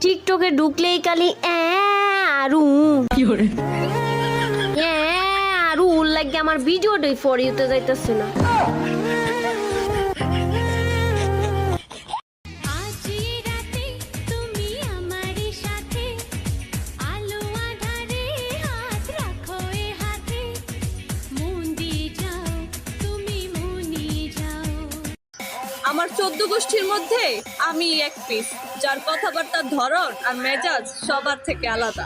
টিকটকে ঢুকলেই খালি আরু আরু লাগে আমার ভিডিওটাই ফরিতে যাইতেছে না। আমার 14 গোষ্ঠীর মধ্যে আমি এক পিস, যার কথাবার্তার ধরন আর মেজাজ সবার থেকে আলাদা।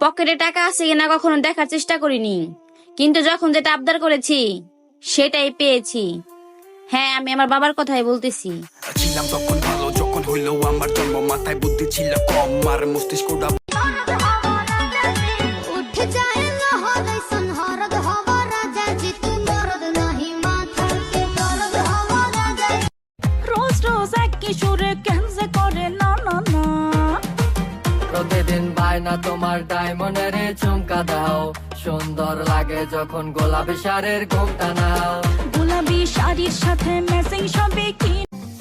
পকেটে টাকা আছে কিনা কখনো দেখার চেষ্টা করিনি, কিন্তু যখন যেটা আবদার করেছি সেটাই পেয়েছি। হ্যাঁ, আমি আমার বাবার কথাই বলতেছি। ছিলাম তখন ভালো, যখন হইলো আমার জন্ম, মাথায় বুদ্ধি ছিল কম, আর মস্তিষ্কটা রোজ রোজ এক কিশোরে কেনজে করে না না না। প্রতিদিন বায়না তোমার ডায়মন্ডের ঝুমকা দাও, সুন্দর লাগে যখন গোলাপি শাড়ির ঘুমটা নাও। গোলাপি শাড়ির সাথে ম্যাচিং সবে কি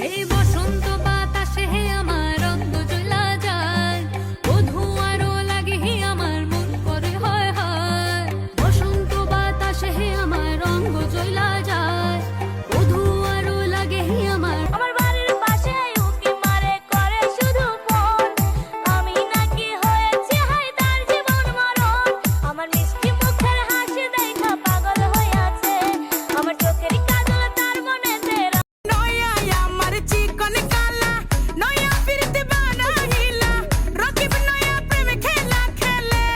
এই বসন্ত বাতাসে আমার রঙ জ্বলা যায়, বধূ আরো লাগে আমার মন করে হয় হয়। বসন্ত বাতাসে আমার রঙ জ্বলা যায়, বধূ আরো লাগে আমার বাড়ির পাশে উকি মারে করে শুধু ফোন। আমি নাকি হয়েছে হাই তার জীবন মরণ। আমার মিষ্টি মুখের হাসি দেখা পাগল হয়ে আছে, আমার চোখের কাজল তার মনেতে নয়া আমার চিকন কালা নয়া ফিরতে বানা হিলা রকিব নয়া প্রেম খেলা খেলে।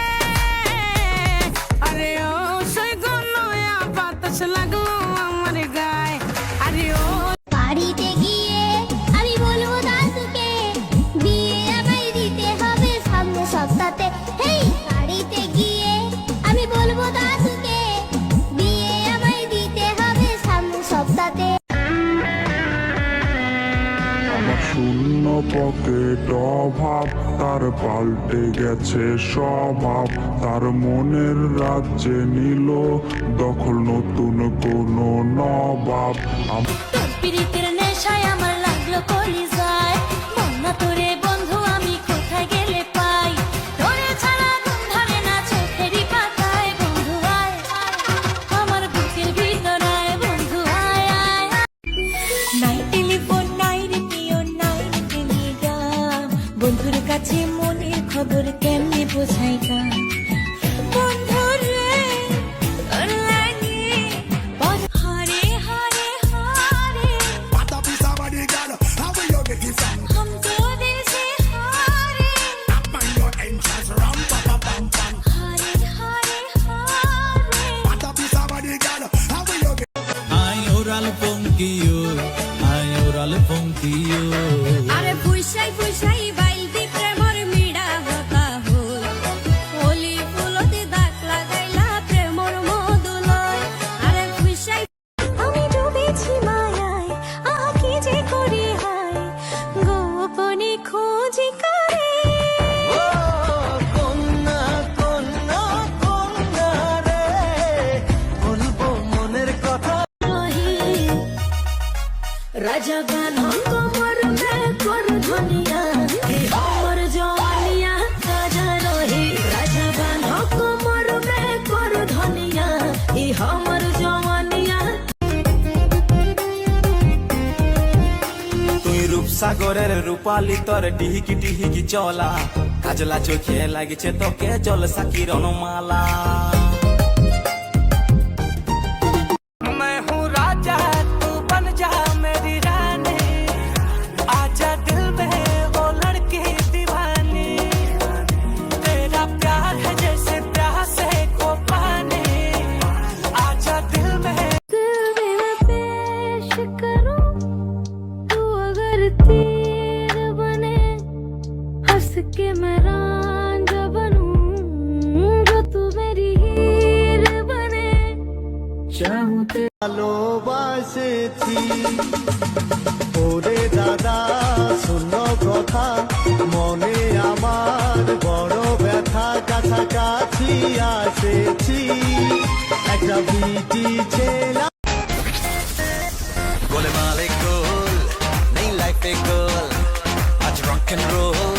আরে ও সই গো নয়া বাতাস লাগলো আমার গায়ে। আরে ও বাড়িতে গিয়ে আমি বলবো দাদুকে বিয়ে আমায় দিতে হবে সামনে সপ্তাহে। হেই, বাড়িতে গিয়ে আমি বলবো দাদুকে বিয়ে আমায় দিতে হবে সামনে সপ্তাহে। আমার শূন্য পকেট অভাব, তার পাল্টে গেছে স্বভাব, তার মনের রাজ্যে নিল দখল নতুন কোন নবাব। তোর পিরিতের নেশায় আমার লাগলো কলিজায়, বন্যা তোরে বন্ধু আমি কোথায় গেলে পাই। তোরে ছাড়া ঘুম ধরে না চোখেরই পাতায়, বন্ধু আয় আমার বুকের ভিতরায়, বন্ধু আয় আয়। নাই টেলিফোন নাই রেডিও নাই টেলিগ্রাম, বন্ধুর কাছে মনের খবর কেমনে বোঝাই গান। বন্ধুরে তোর লাগে হারে হারে হারে हम तो दिल से हारे हारे हारे हारे। Ay, oral ponquillo, ay, oral ponquillo. আরে ফুইসাই ফুইসাই বাইলতি প্রেমর মিড়া হতা হল, হোলি ফুলতে দাগ লাগাইলা প্রেমর মধুলয়। আরে ফুইসাই আমি ডুবেছি মায়ায়, আহা কি যে করি হায়, গোপনে খোঁজি করে। কন্যা কন্যা কন্যা রে, বলবো মনের কথা। রাজা গান কমর মে কর ধনিয়া, হে আমার জওয়ানিয়া রাজা রহে। রাজা গান কমর মে কর ধনিয়া, হে আমার জওয়ানিয়া। তুই রূপসাগরের রূপালি তোর টিহিকি টিহিকি চলা, কাজলা চোখে লাগিছে তোকে জলসা কিরণমালা। मैं हूँ राजा तू बन जा मेरी रानी, आजा दिल में वो लड़की दीवानी, तेरा प्यार है जैसे प्यासे को চাহুতে ভালোবাসেছি ওরে দাদা শূন্য কথা মনে আমার বড় ব্যথা কাছাকাছি আসেছি একটা বিটি ছেলে गोले माले गोल नहीं लाइफ पे गोल आज रॉक एंड रोल